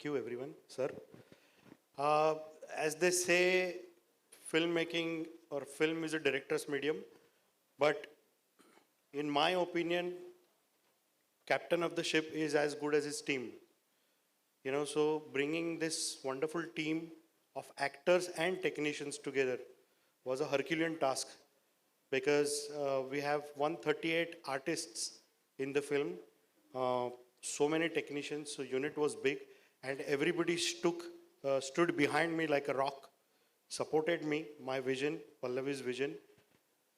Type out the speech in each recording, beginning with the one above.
Thank you, everyone, sir. As they say, filmmaking or film is a director's medium, but in my opinion, captain of the ship is as good as his team. You know, so bringing this wonderful team of actors and technicians together was a Herculean task because we have 138 artists in the film, so many technicians, so unit was big, and everybody stood behind me like a rock, supported me, my vision, Pallavi's vision,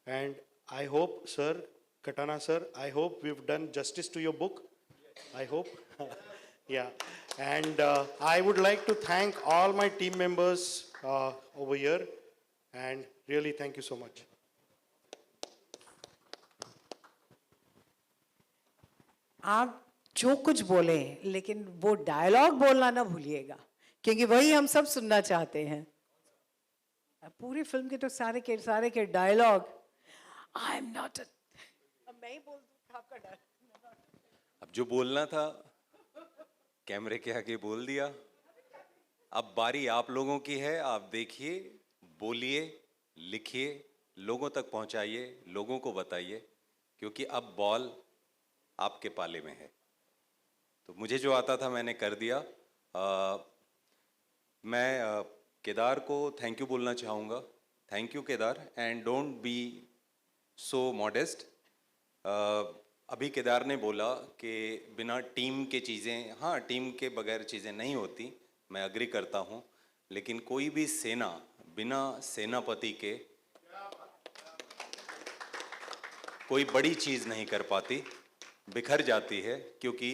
and I hope, sir, Katana sir, I hope we've done justice to your book. I hope. Yeah. And I would like to thank all my team members over here. And really, thank you so much. आप जो कुछ बोले लेकिन वो dialogue बोलना ना भूलिएगा क्योंकि वही हम सब सुनना चाहते हैं. पूरी फिल्म के तो सारे के डायलॉग आई एम नॉट मैं ही बोल दूं आपका डायलॉग. अब जो बोलना था कैमरे के आगे बोल दिया. अब बारी आप लोगों की है. आप देखिए, बोलिए, लिखिए, लोगों तक पहुंचाइए, लोगों को बताइए, क्योंकि अब बॉल आपके पाले में है. तो मुझे जो आता था मैंने कर दिया. मैं केदार को थैंक यू बोलना चाहूँगा. Thank you Kedar, and don't be so modest. अभी केदार ने बोला कि बिना टीम के चीज़ें, हाँ टीम के बगैर चीज़ें नहीं होती, मैं अग्री करता हूँ, लेकिन कोई भी सेना बिना सेनापति के कोई बड़ी चीज़ नहीं कर पाती, बिखर जाती है, क्योंकि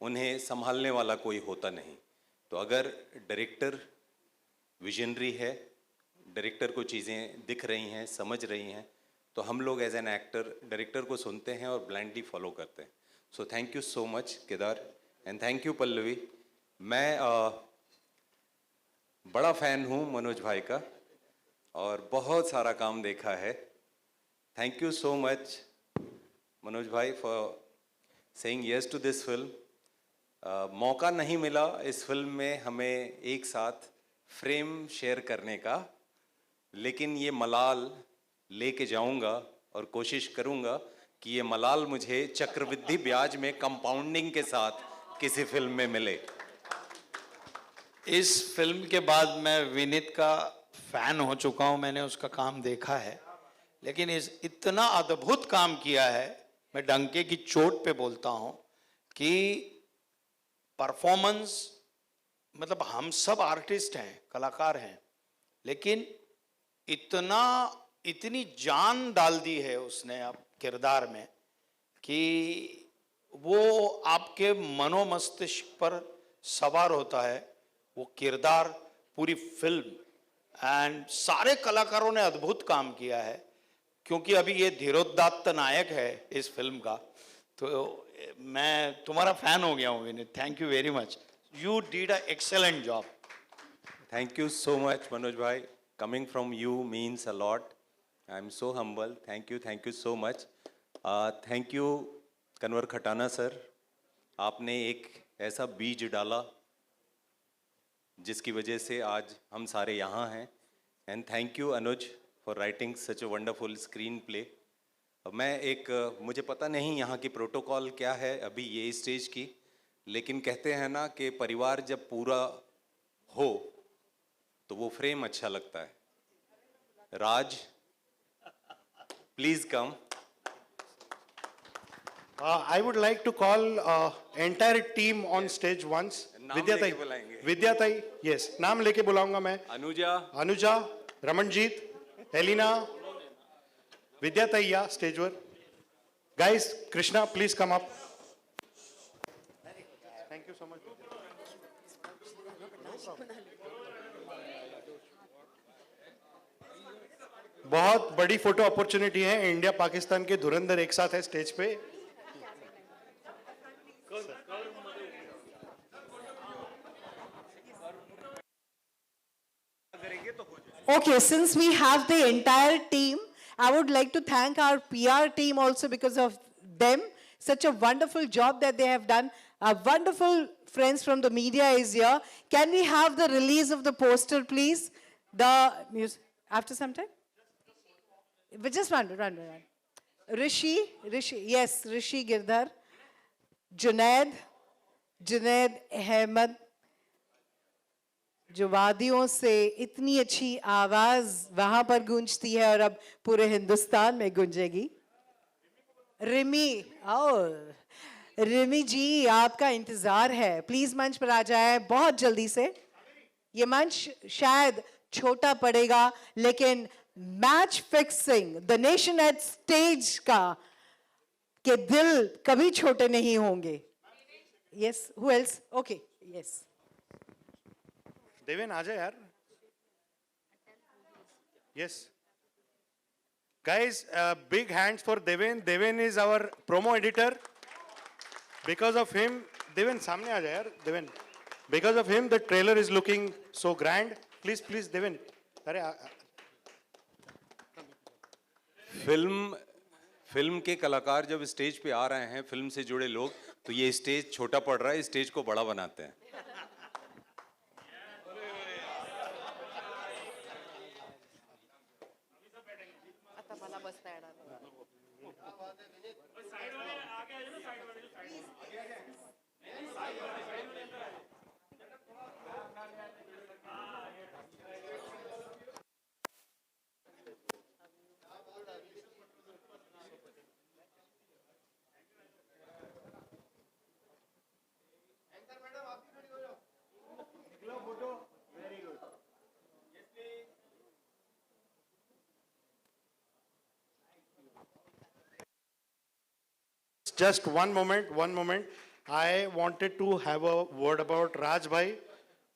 उन्हें संभालने वाला कोई होता नहीं. तो अगर डायरेक्टर विजनरी है, डायरेक्टर को चीज़ें दिख रही हैं, समझ रही हैं, तो हम लोग एज एन एक्टर डायरेक्टर को सुनते हैं और ब्लाइंडली फॉलो करते हैं. So thank you so much Kedar, and thank you Pallavi. मैं बड़ा फ़ैन हूँ मनोज भाई का और बहुत सारा काम देखा है. Thank you so much Manoj भाई for saying yes to this film. मौका नहीं मिला इस फिल्म में हमें एक साथ फ्रेम शेयर करने का, लेकिन ये मलाल लेके जाऊंगा और कोशिश करूंगा कि ये मलाल मुझे चक्रवृद्धि ब्याज में कंपाउंडिंग के साथ किसी फिल्म में मिले. इस फिल्म के बाद मैं विनीत का फैन हो चुका हूं. मैंने उसका काम देखा है, लेकिन इतना अद्भुत काम किया है. मैं डंके की चोट पे बोलता हूं कि परफॉर्मेंस, मतलब हम सब आर्टिस्ट हैं, कलाकार हैं, लेकिन इतनी जान डाल दी है उसने अब किरदार में कि वो आपके मनोमस्तिष्क पर सवार होता है वो किरदार पूरी फिल्म. एंड सारे कलाकारों ने अद्भुत काम किया है, क्योंकि अभी ये धीरोदात्त नायक है इस फिल्म का. तो मैं तुम्हारा फैन हो गया हूँ Vineet. Thank you very much. You did a excellent job. Thank you so much Manoj भाई. Coming from you means a lot. I am so humble. Thank you so much. Thank you Kanwar Khatana sir. आपने एक ऐसा बीज डाला जिसकी वजह से आज हम सारे यहाँ हैं. And thank you Anuj for writing such a wonderful screen play. मैं मुझे पता नहीं यहाँ की प्रोटोकॉल क्या है अभी ये स्टेज की, लेकिन कहते हैं ना कि परिवार जब पूरा हो तो वो फ्रेम अच्छा लगता है. Raj, please come. I would like to call entire team on stage once. नाम लेके बुलाएंगे. Vidyatai, yes. नाम लेके बुलाऊंगा मैं. अनुजा, रमनजीत, एलिना, Vidyataiya, stage वर. Guys, Krishna, please come up. Thank you so much. बहुत बड़ी फोटो अपॉर्चुनिटी है. इंडिया पाकिस्तान के धुरंधर एक साथ है स्टेज पे. Okay, since we have the entire team, I would like to thank our PR team also because of them. Such a wonderful job that they have done. A wonderful friends from the media is here. Can we have the release of the poster, please? The music after some time. But just one. Rishi, yes, Rishi Girdhar, Junaid Ahmed, जो वादियों से इतनी अच्छी आवाज वहां पर गूंजती है और अब पूरे हिंदुस्तान में गूंजेगी. रिमी जी, आपका इंतजार है, प्लीज मंच पर आ जाए बहुत जल्दी से. ये मंच शायद छोटा पड़ेगा, लेकिन match fixing the nation at stage का के दिल कभी छोटे नहीं होंगे. Yes, who else? Okay, yes. Deven आ जाए यार. Yes. Guys, big hands for Deven. Deven is our promo editor. Because of him, Deven, सामने आ जाए यार, Deven. Because of him, the trailer is looking so grand. Please, Deven. अरे film के कलाकार जब स्टेज पे आ रहे हैं, फिल्म से जुड़े लोग, तो ये स्टेज छोटा पड़ रहा है, स्टेज को बड़ा बनाते हैं. Just one moment. I wanted to have a word about Raj भाई.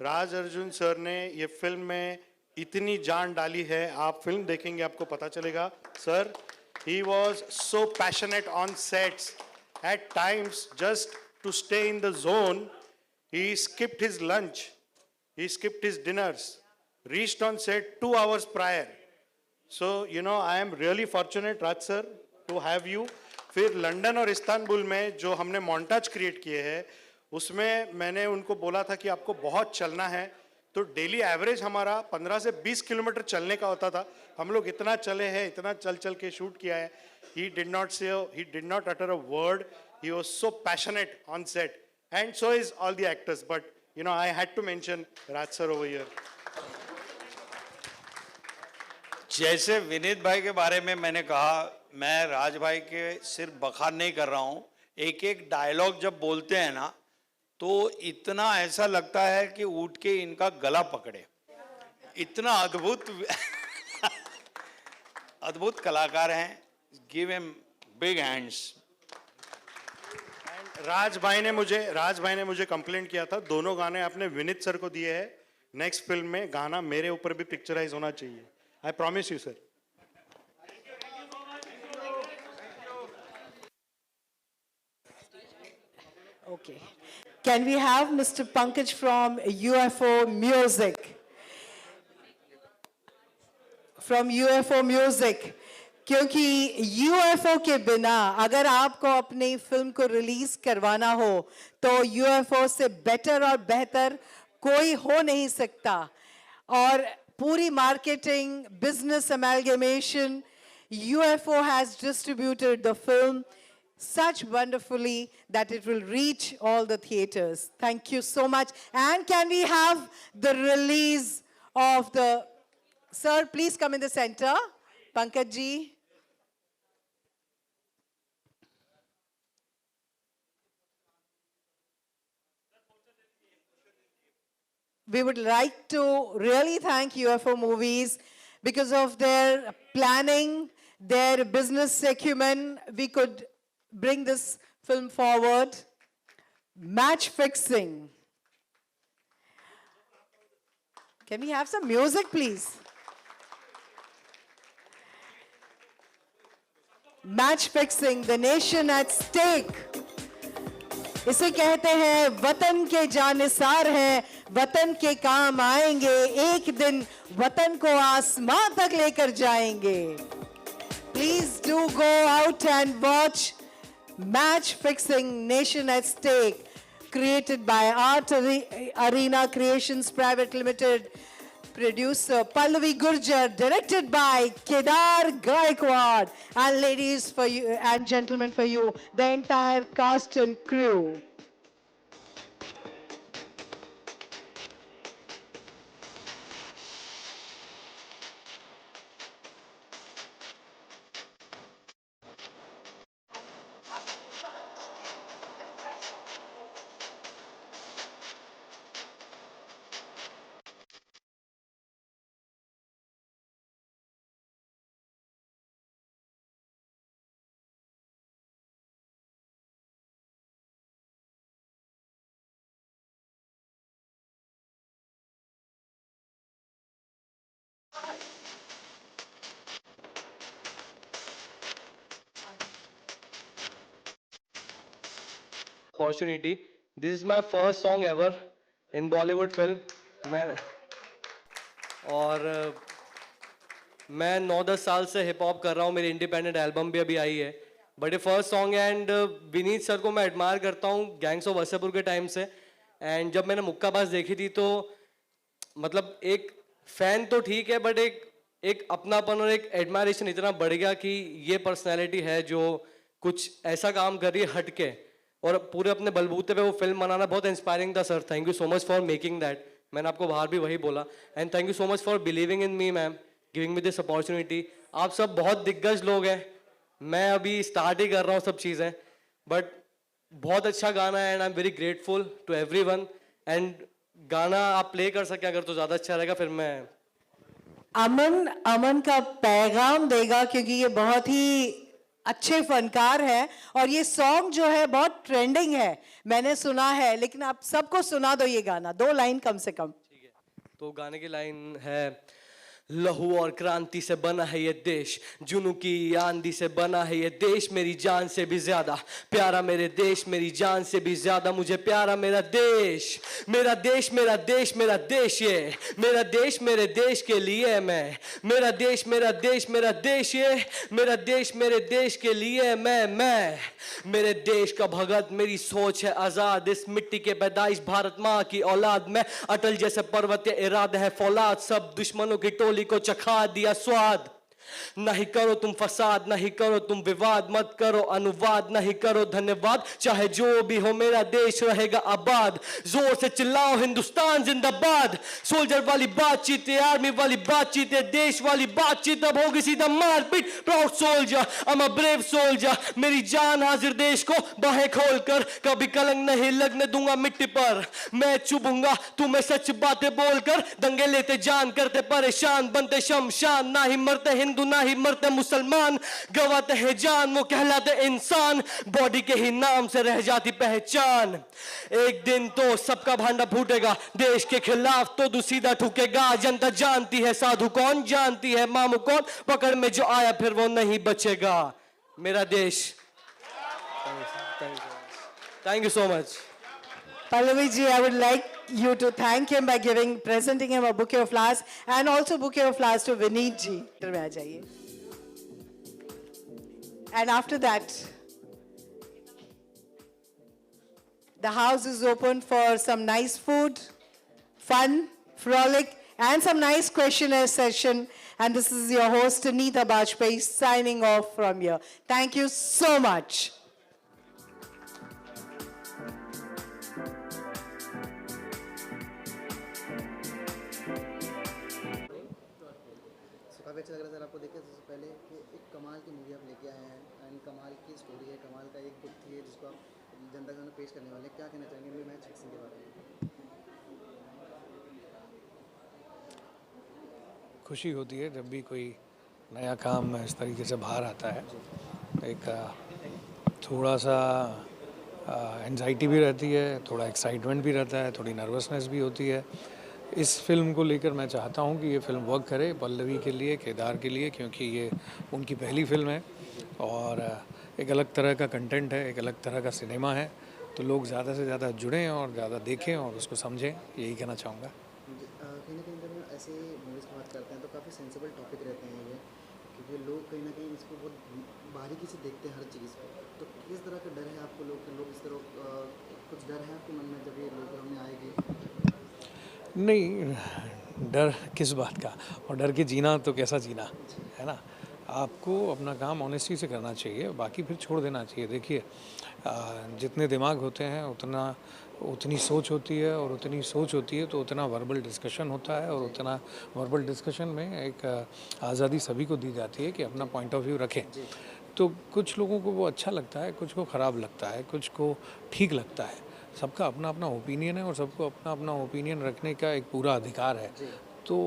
राज अर्जुन सर ने ये फिल्म में इतनी जान डाली है, आप फिल्म देखेंगे आपको पता चलेगा. Sir, he was so passionate on sets. At times, just to stay in the zone, he skipped his lunch, he skipped his dinners, reached on set 2 hours prior. So, I am really fortunate, Raj sir, to have you. फिर London और Istanbul में जो हमने montage create किए हैं, उसमें मैंने उनको बोला था कि आपको बहुत चलना है, तो डेली एवरेज हमारा 15 से 20 किलोमीटर चलने का होता था. हम लोग इतना चले हैं, इतना चल के शूट किया है. He did not utter a word. He was so passionate on set, and so is all the actors. But I had to mention Raj sir over here. जैसे विनीत भाई के बारे में मैंने कहा, मैं राज भाई के सिर्फ बखान नहीं कर रहा हूँ. एक डायलॉग जब बोलते हैं ना, तो इतना ऐसा लगता है कि उठ के इनका गला पकड़े. इतना अद्भुत कलाकार हैं. Give him big hands. Raj भाई ने मुझे कंप्लेंट किया था, दोनों गाने आपने विनीत सर को दिए हैं, नेक्स्ट फिल्म में गाना मेरे ऊपर भी पिक्चराइज होना चाहिए. I promise you sir. Okay. Can we have Mr. Pankaj from UFO Music? From UFO Music. क्योंकि UFO के बिना अगर आपको अपनी फिल्म को रिलीज करवाना हो, तो UFO से बेटर और बेहतर कोई हो नहीं सकता. और पूरी marketing, business amalgamation, UFO has distributed the film such wonderfully that it will reach all the theaters. Thank you so much. And can we have the release of the... Sir, please come in the center. Pankaj ji. We would like to really thank UFO Movies because of their planning, their business acumen. We could bring this film forward. Match fixing. Can we have some music, please? Match fixing, the nation at stake. इसे कहते हैं वतन के जानिसार हैं, वतन के काम आएंगे, एक दिन वतन को आसमां तक लेकर जाएंगे. Please do go out and watch Match Fixing, Nation at Stake. created by Arena Creations Private Limited. Producer Pallavi Gurjar, directed by Kedar Gaikwad. And ladies for you and gentlemen for you, the entire cast and crew. Opportunity. This is my first song ever in Bollywood film. मैं और मैं 9-10 साल से hip hop कर रहा हूँ. मेरी independent album भी अभी आई है. बट ये फर्स्ट सॉन्ग है एंड विनीत सर को मैं एडमायर करता हूँ गैंग्स ऑफ वसेपुर के टाइम से. एंड जब मैंने मुक्काबाज देखी थी तो मतलब एक फैन तो ठीक है बट एक अपनापन और एक एडमायरेशन इतना बढ़ गया कि ये पर्सनैलिटी है जो कुछ ऐसा काम कर रही है हटके और पूरे अपने बलबूते पे वो फिल्म बनाना बहुत इंस्पायरिंग था sir. Thank you so much for making that. मैंने आपको बाहर भी वही बोला. And thank you so much for believing in me ma'am, giving me this opportunity. आप सब बहुत दिग्गज लोग हैं, मैं अभी स्टार्ट ही कर रहा हूँ सब चीज़ें. बट बहुत अच्छा गाना है and I am very grateful to everyone. And गाना आप प्ले कर सके अगर तो ज़्यादा अच्छा रहेगा. फिर मैं अमन का पैगाम देगा क्योंकि ये बहुत ही अच्छे फनकार है और ये सॉन्ग जो है बहुत ट्रेंडिंग है, मैंने सुना है. लेकिन आप सबको सुना दो ये गाना, 2 लाइन कम से कम. तो गाने की लाइन है, लहू और क्रांति से बना है ये देश, जुनू की आंधी से बना है ये देश, मेरी जान से भी ज्यादा प्यारा मेरे देश, मेरी जान से भी ज्यादा मुझे प्यारा मेरा देश. मेरा देश मेरा देश मेरा देश, ये मेरा देश मेरे देश के लिए मैं, मेरा देश मेरा देश मेरा देश, ये मेरा देश मेरे देश के लिए मैं मेरे देश का भगत, मेरी सोच है आजाद, इस मिट्टी के पैदाइश भारत माँ की औलाद. मैं अटल जैसे पर्वत इरादा है फौलाद, सब दुश्मनों की टोली को चखा दिया स्वाद. नहीं करो तुम फसाद, नहीं करो तुम विवाद, मत करो अनुवाद, नहीं करो धन्यवाद, चाहे जो भी हो मेरा देश रहेगा आबाद. जोर से चिल्लाओ हिंदुस्तान जिंदाबाद. सोल्जर वाली बातचीत है, आर्मी वाली बातचीत है, देश वाली बातचीत अब होगी सीधा मारपीट. Proud soldier, I am a brave soldier, मेरी जान हाजिर देश को बाहें खोलकर, कभी कलंक नहीं लगने दूंगा मिट्टी पर. मैं चुभूंगा तुम्हें सच बातें बोलकर, दंगे लेते जान करते परेशान, बनते शमशान, ना ही मरते हिंदू ना ही मरते मुसलमान, गवाते हैं जान वो कहलाते इंसान, बॉडी के ही नाम से रह जाती पहचान. एक दिन तो सबका भांडा फूटेगा, देश के खिलाफ तो दूसरा ठुकेगा. जनता जानती है साधु कौन, जानती है मामू कौन, पकड़ में जो आया फिर वो नहीं बचेगा. मेरा देश. Thank you so much. Pallavi ji, I would like you to thank him by presenting him a bouquet of flowers and also bouquet of flowers to Vineet ji. में आ जाइए. And after that, the house is open for some nice food, fun, frolic, and some nice questionnaire session. And this is your host, Anita Bajpayee, signing off from here. Thank you so much. काफ़ी अच्छा लग रहा है sir आपको देख के. सबसे पहले कि एक कमाल की मूवी आप लेके आए हैं एंड कमाल की स्टोरी है, कमाल का एक बुक थी है जिसको आप जनता के सामने पेश करने वाले हैं. क्या कहना चाहेंगे मैच फिक्सिंग के बारे में? खुशी होती है जब भी कोई नया काम इस तरीके से बाहर आता है. एक थोड़ा सा एंजाइटी भी रहती है, थोड़ा एक्साइटमेंट भी रहता है, थोड़ी नर्वसनेस भी होती है. इस फिल्म को लेकर मैं चाहता हूँ कि ये फिल्म वर्क करे पल्लवी के लिए, केदार के लिए, क्योंकि ये उनकी पहली फिल्म है और एक अलग तरह का कंटेंट है, एक अलग तरह का सिनेमा है. तो लोग ज़्यादा से ज़्यादा जुड़ें और ज़्यादा देखें और उसको समझें, यही कहना चाहूँगा. कहीं ना कहीं जब हम ऐसे मूवीज़ की बात करते हैं तो काफ़ी सेंसिबल टॉपिक रहते हैं ये, क्योंकि लोग कहीं ना कहीं इसको बहुत बारीकी से देखते हैं हर चीज़ को. तो किस तरह का डर है आपको लोग इस तरह कुछ डर है आपके मन में जब ये लोग हमने आएगी? नहीं, डर किस बात का, और डर के जीना तो कैसा जीना, है ना। आपको अपना काम ऑनेस्टी से करना चाहिए, बाकी फिर छोड़ देना चाहिए। देखिए जितने दिमाग होते हैं उतनी सोच होती है, और उतनी सोच होती है तो उतना वर्बल डिस्कशन होता है, और उतना वर्बल डिस्कशन में एक आज़ादी सभी को दी जाती है कि अपना पॉइंट ऑफ व्यू रखें। तो कुछ लोगों को वो अच्छा लगता है, कुछ को ख़राब लगता है, कुछ को ठीक लगता है। सबका अपना अपना ओपिनियन है, और सबको अपना अपना ओपिनियन रखने का एक पूरा अधिकार है। तो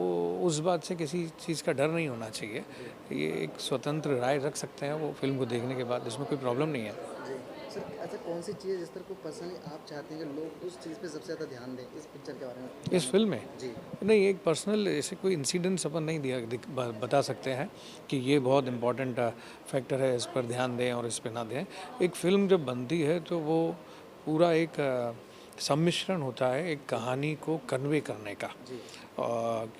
उस बात से किसी चीज़ का डर नहीं होना चाहिए। ये एक स्वतंत्र राय रख सकते हैं वो फिल्म को देखने के बाद, इसमें कोई प्रॉब्लम नहीं है। जी सर, अच्छा कौन सी चीज़ जिस तरह को पर्सनली आप चाहते हैं कि लोग उस चीज़ पे सबसे ज़्यादा ध्यान दें इस पिक्चर के बारे में? इस फिल्म में जी नहीं, एक पर्सनल ऐसे कोई इंसिडेंट्स अपन नहीं बता सकते हैं कि ये बहुत इम्पोर्टेंट फैक्टर है, इस पर ध्यान दें और इस पर ना दें। एक फ़िल्म जब बनती है तो वो पूरा एक सम्मिश्रण होता है एक कहानी को कन्वे करने का।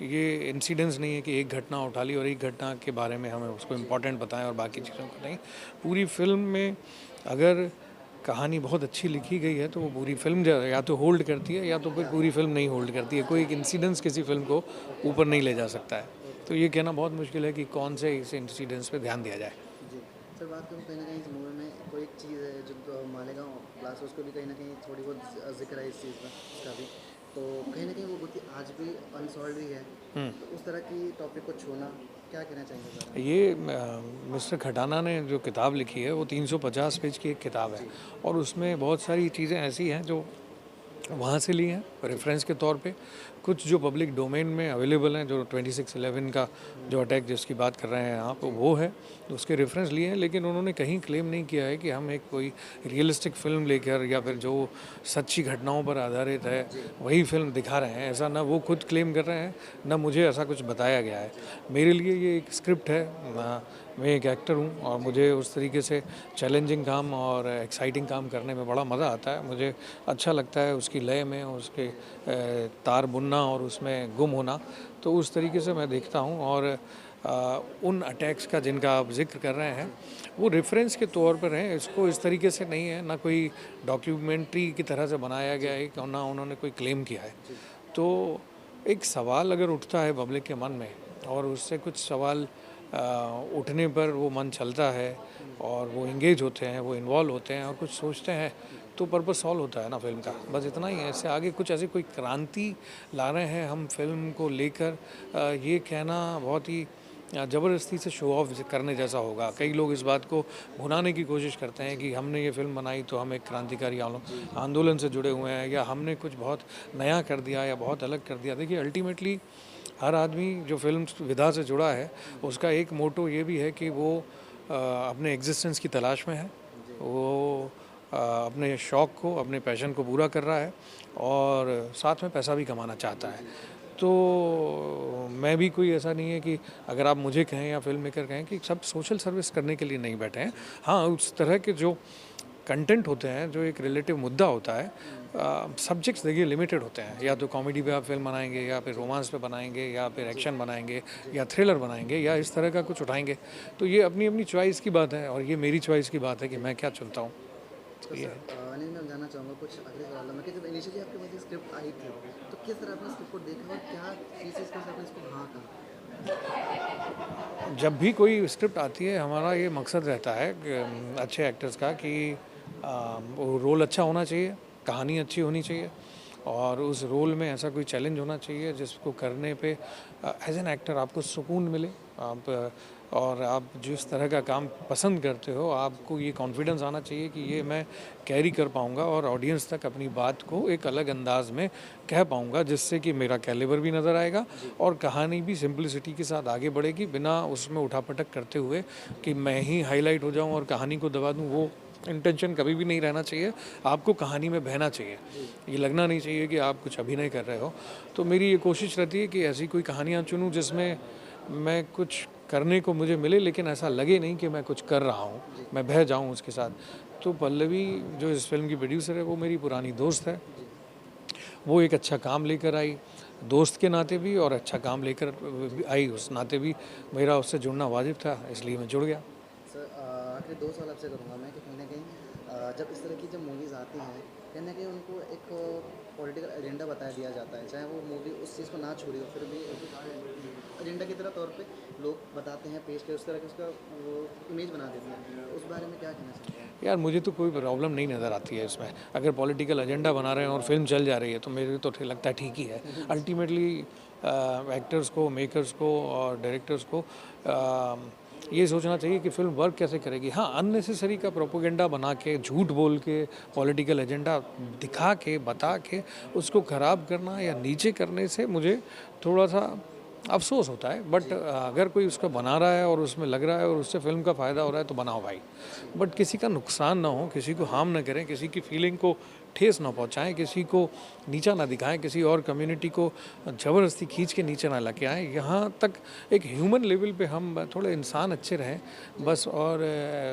ये इंसिडेंट्स नहीं है कि एक घटना उठा ली और एक घटना के बारे में हमें उसको इम्पोर्टेंट बताएं और बाकी चीज़ों को नहीं। पूरी फिल्म में अगर कहानी बहुत अच्छी लिखी गई है तो वो पूरी फिल्म या तो होल्ड करती है, या तो फिर पूरी फिल्म नहीं होल्ड करती है। कोई एक इंसिडेंस किसी फिल्म को ऊपर नहीं ले जा सकता है। तो ये कहना बहुत मुश्किल है कि कौन से इस इंसिडेंट्स पे ध्यान दिया जाए। जी सर, बात करूँ कहीं ना कहीं इस मूवी में कोई एक चीज़ है जो मालेगांव ब्लास्ट, उसको भी कहीं ना कहीं थोड़ी बहुत जिक्र है इस चीज़ में उसका भी, तो कहीं ना कहीं वो बहुत ही आज भी अनसॉल्व ही है। तो उस तरह की टॉपिक को छूना, क्या कहना चाहेंगे सर? ये मिस्टर खटाना ने जो किताब लिखी है वो 350 पेज की एक किताब है, और उसमें बहुत सारी चीज़ें ऐसी हैं जो वहाँ से ली हैं रेफरेंस के तौर पे। कुछ जो पब्लिक डोमेन में अवेलेबल हैं, जो 26/11 का जो अटैक जिसकी बात कर रहे हैं आप, वो है, तो उसके रेफरेंस लिए हैं। लेकिन उन्होंने कहीं क्लेम नहीं किया है कि हम एक कोई रियलिस्टिक फिल्म लेकर या फिर जो सच्ची घटनाओं पर आधारित है वही फिल्म दिखा रहे हैं। ऐसा ना वो खुद क्लेम कर रहे हैं, ना मुझे ऐसा कुछ बताया गया है। मेरे लिए ये एक स्क्रिप्ट है, मैं एक एक्टर हूँ, और मुझे उस तरीके से चैलेंजिंग काम और एक्साइटिंग काम करने में बड़ा मज़ा आता है। मुझे अच्छा लगता है उसकी लय में, उसके तार बुनना और उसमें गुम होना। तो उस तरीके से मैं देखता हूँ। और उन अटैक्स का जिनका आप जिक्र कर रहे हैं वो रेफरेंस के तौर पर हैं, इसको इस तरीके से नहीं है, ना कोई डॉक्यूमेंट्री की तरह से बनाया गया है, ना उन्होंने कोई क्लेम किया है। तो एक सवाल अगर उठता है पब्लिक के मन में, और उससे कुछ सवाल उठने पर वो मन चलता है और वो इंगेज होते हैं, वो इन्वॉल्व होते हैं और कुछ सोचते हैं, तो पर्पस सॉल्व होता है ना फिल्म का। बस इतना ही है, इससे आगे कुछ ऐसी कोई क्रांति ला रहे हैं हम फिल्म को लेकर, ये कहना बहुत ही ज़बरदस्ती से शो ऑफ करने जैसा होगा। कई लोग इस बात को भुनाने की कोशिश करते हैं कि हमने ये फिल्म बनाई तो हम एक क्रांतिकारी आंदोलन से जुड़े हुए हैं, या हमने कुछ बहुत नया कर दिया या बहुत अलग कर दिया। देखिए अल्टीमेटली हर आदमी जो फिल्म विधा से जुड़ा है उसका एक मोटो ये भी है कि वो अपने एग्जिस्टेंस की तलाश में है, वो अपने शौक़ को, अपने पैशन को पूरा कर रहा है, और साथ में पैसा भी कमाना चाहता है। तो मैं भी कोई ऐसा नहीं है कि अगर आप मुझे कहें या फिल्म मेकर कहें कि सब सोशल सर्विस करने के लिए नहीं बैठे हैं। हाँ, उस तरह के जो कंटेंट होते हैं, जो एक रिलेटिव मुद्दा होता है, सब्जेक्ट्स देखिए लिमिटेड होते हैं। या तो कॉमेडी पे आप फिल्म बनाएंगे, या फिर रोमांस पे बनाएंगे, या फिर एक्शन बनाएंगे, या थ्रिलर बनाएंगे, या इस तरह का कुछ उठाएंगे। तो ये अपनी अपनी चॉइस की बात है, और ये मेरी चॉइस की बात है कि मैं क्या चुनता हूँ। तो सर अनिल, मैं जानना चाहूँगा कुछ अगले सवालों में कि जब इनिशियली आपके पास ये स्क्रिप्ट आई थी तो किस तरह आपने स्क्रिप्ट को देखा और क्या चीज़ आपने इसको हाँ कहा? जब भी कोई स्क्रिप्ट आती है हमारा ये मकसद रहता है अच्छे एक्टर्स का कि वो रोल अच्छा होना चाहिए, कहानी अच्छी होनी चाहिए, और उस रोल में ऐसा कोई चैलेंज होना चाहिए जिसको करने पे एज एन एक्टर आपको सुकून मिले, आप और आप जिस तरह का काम पसंद करते हो आपको ये कॉन्फिडेंस आना चाहिए कि ये मैं कैरी कर पाऊँगा और ऑडियंस तक अपनी बात को एक अलग अंदाज में कह पाऊँगा, जिससे कि मेरा कैलिबर भी नज़र आएगा और कहानी भी सिंपलिसिटी के साथ आगे बढ़ेगी, बिना उसमें उठापटक करते हुए कि मैं ही हाईलाइट हो जाऊँ और कहानी को दबा दूँ। वो इंटेंशन कभी भी नहीं रहना चाहिए। आपको कहानी में बहना चाहिए, ये लगना नहीं चाहिए कि आप कुछ अभिनय कर रहे हो। तो मेरी ये कोशिश रहती है कि ऐसी कोई कहानियाँ चुनूँ जिसमें मैं कुछ करने को मुझे मिले, लेकिन ऐसा लगे नहीं कि मैं कुछ कर रहा हूँ, मैं बह जाऊँ उसके साथ। तो पल्लवी जो इस फिल्म की प्रोड्यूसर है वो मेरी पुरानी दोस्त है। वो एक अच्छा काम लेकर आई, दोस्त के नाते भी, और अच्छा काम लेकर आई उस नाते भी मेरा उससे जुड़ना वाजिब था, इसलिए मैं जुड़ गया। सर आखिरी 2 सवाल आपसे करूँगा मैं कि कहीं ना कहीं जब इस तरह की जब मूवीज़ आती हैं कहीं ना कहीं उनको एक पॉलिटिकल एजेंडा बता दिया जाता है, चाहे वो मूवी उस चीज़ को ना छोड़ी हो फिर भी एजेंडा की तरह तौर पे लोग बताते हैं, पेश के उस तरह के उसका वो इमेज बना देते हैं। उस बारे में क्या कहना चाहते हैं? यार मुझे तो कोई प्रॉब्लम नहीं नज़र आती है इसमें। अगर पॉलिटिकल एजेंडा बना रहे हैं और फिल्म चल जा रही है तो मेरे तो लगता है ठीक ही है। अल्टीमेटली एक्टर्स को, मेकर्स को और डायरेक्टर्स को ये सोचना चाहिए कि फिल्म वर्क कैसे करेगी। हाँ, अननेसेसरी का प्रोपोगेंडा बना के, झूठ बोल के, पॉलिटिकल एजेंडा दिखा के, बता के उसको ख़राब करना या नीचे करने से मुझे थोड़ा सा अफसोस होता है। बट अगर कोई उसका बना रहा है और उसमें लग रहा है और उससे फिल्म का फ़ायदा हो रहा है तो बनाओ भाई। बट किसी का नुकसान ना हो, किसी को हार्म ना करें, किसी की फीलिंग को ठेस ना पहुंचाएं, किसी को नीचा ना दिखाएं, किसी और कम्युनिटी को ज़बरदस्ती खींच के नीचे ना लेके आएँ। यहाँ तक एक ह्यूमन लेवल पे हम थोड़े इंसान अच्छे रहें बस, और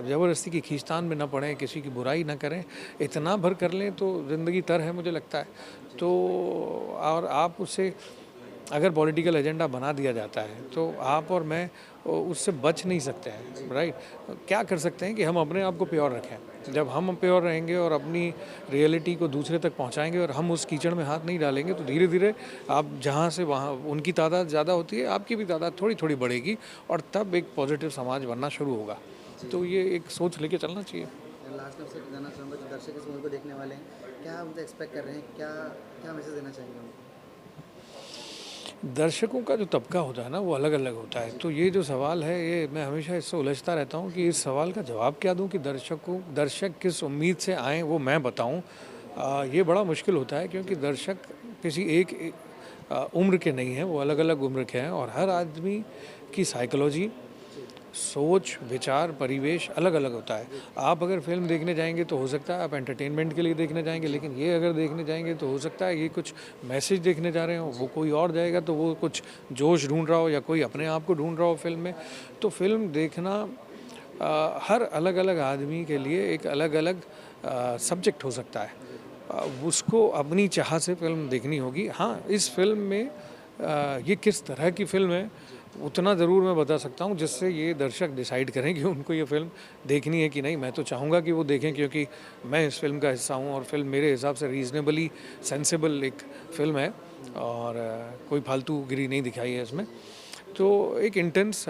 ज़बरदस्ती की खींचतान में ना पड़ें, किसी की बुराई ना करें। इतना भर कर लें तो ज़िंदगी तर है मुझे लगता है। तो और आप उससे अगर पॉलिटिकल एजेंडा बना दिया जाता है तो आप और मैं उससे बच नहीं सकते हैं, राइट। क्या कर सकते हैं कि हम अपने आप को प्योर रखें। जब हम प्योर रहेंगे और अपनी रियलिटी को दूसरे तक पहुंचाएंगे और हम उस कीचड़ में हाथ नहीं डालेंगे तो धीरे धीरे आप जहां से वहां, उनकी तादाद ज़्यादा होती है, आपकी भी तादाद थोड़ी थोड़ी बढ़ेगी और तब एक पॉजिटिव समाज बनना शुरू होगा। तो ये एक सोच लेके चलना चाहिए। लास्ट में आपसे जानना चाहूँगा, जो दर्शक इस मूवी को देखने वाले हैं, क्या उनसे एक्सपेक्ट कर रहे हैं, क्या क्या मैसेज देना चाहेंगे उनको? दर्शकों का जो तबका होता है ना वो अलग अलग होता है। तो ये जो सवाल है, ये मैं हमेशा इससे उलझता रहता हूँ कि इस सवाल का जवाब क्या दूँ कि दर्शक किस उम्मीद से आएँ वो मैं बताऊँ। ये बड़ा मुश्किल होता है क्योंकि दर्शक किसी एक उम्र के नहीं हैं, वो अलग अलग उम्र के हैं और हर आदमी की साइकोलॉजी, सोच, विचार, परिवेश अलग अलग होता है। आप अगर फिल्म देखने जाएंगे तो हो सकता है आप एंटरटेनमेंट के लिए देखने जाएंगे, लेकिन ये अगर देखने जाएंगे तो हो सकता है ये कुछ मैसेज देखने जा रहे हो, वो कोई और जाएगा तो वो कुछ जोश ढूंढ रहा हो या कोई अपने आप को ढूंढ रहा हो फिल्म में। तो फिल्म देखना हर अलग अलग आदमी के लिए एक अलग अलग सब्जेक्ट हो सकता है। उसको अपनी चाह से फिल्म देखनी होगी। हाँ, इस फिल्म में ये किस तरह की फ़िल्म है उतना ज़रूर मैं बता सकता हूँ जिससे ये दर्शक डिसाइड करें कि उनको ये फ़िल्म देखनी है कि नहीं। मैं तो चाहूँगा कि वो देखें क्योंकि मैं इस फिल्म का हिस्सा हूँ और फिल्म मेरे हिसाब से रीज़नेबली सेंसिबल एक फ़िल्म है और कोई फालतूगिरी नहीं दिखाई है इसमें। तो एक इंटेंस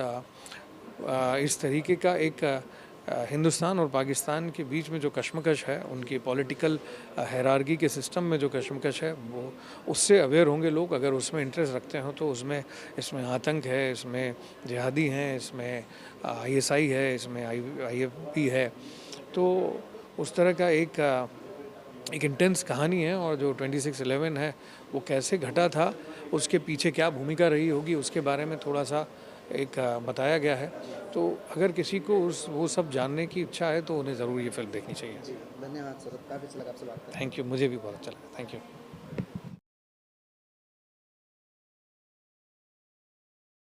इस तरीके का एक हिंदुस्तान और पाकिस्तान के बीच में जो कशमकश है, उनकी पॉलिटिकल हायरार्की के सिस्टम में जो कशमकश है, वो उससे अवेयर होंगे लोग अगर उसमें इंटरेस्ट रखते हो। तो इसमें आतंक है, इसमें जिहादी हैं, इसमें ISI है, इसमें IFP है। तो उस तरह का एक इंटेंस कहानी है और जो 26/11 है वो कैसे घटा था, उसके पीछे क्या भूमिका रही होगी, उसके बारे में थोड़ा सा एक बताया गया है। तो अगर किसी को वो सब जानने की इच्छा है तो उन्हें ज़रूर ये फिल्म देखनी चाहिए। धन्यवाद सर, काफ़ी अच्छा लगा आपसे बात करके। थैंक यू, मुझे भी बहुत अच्छा लगा। Thank you.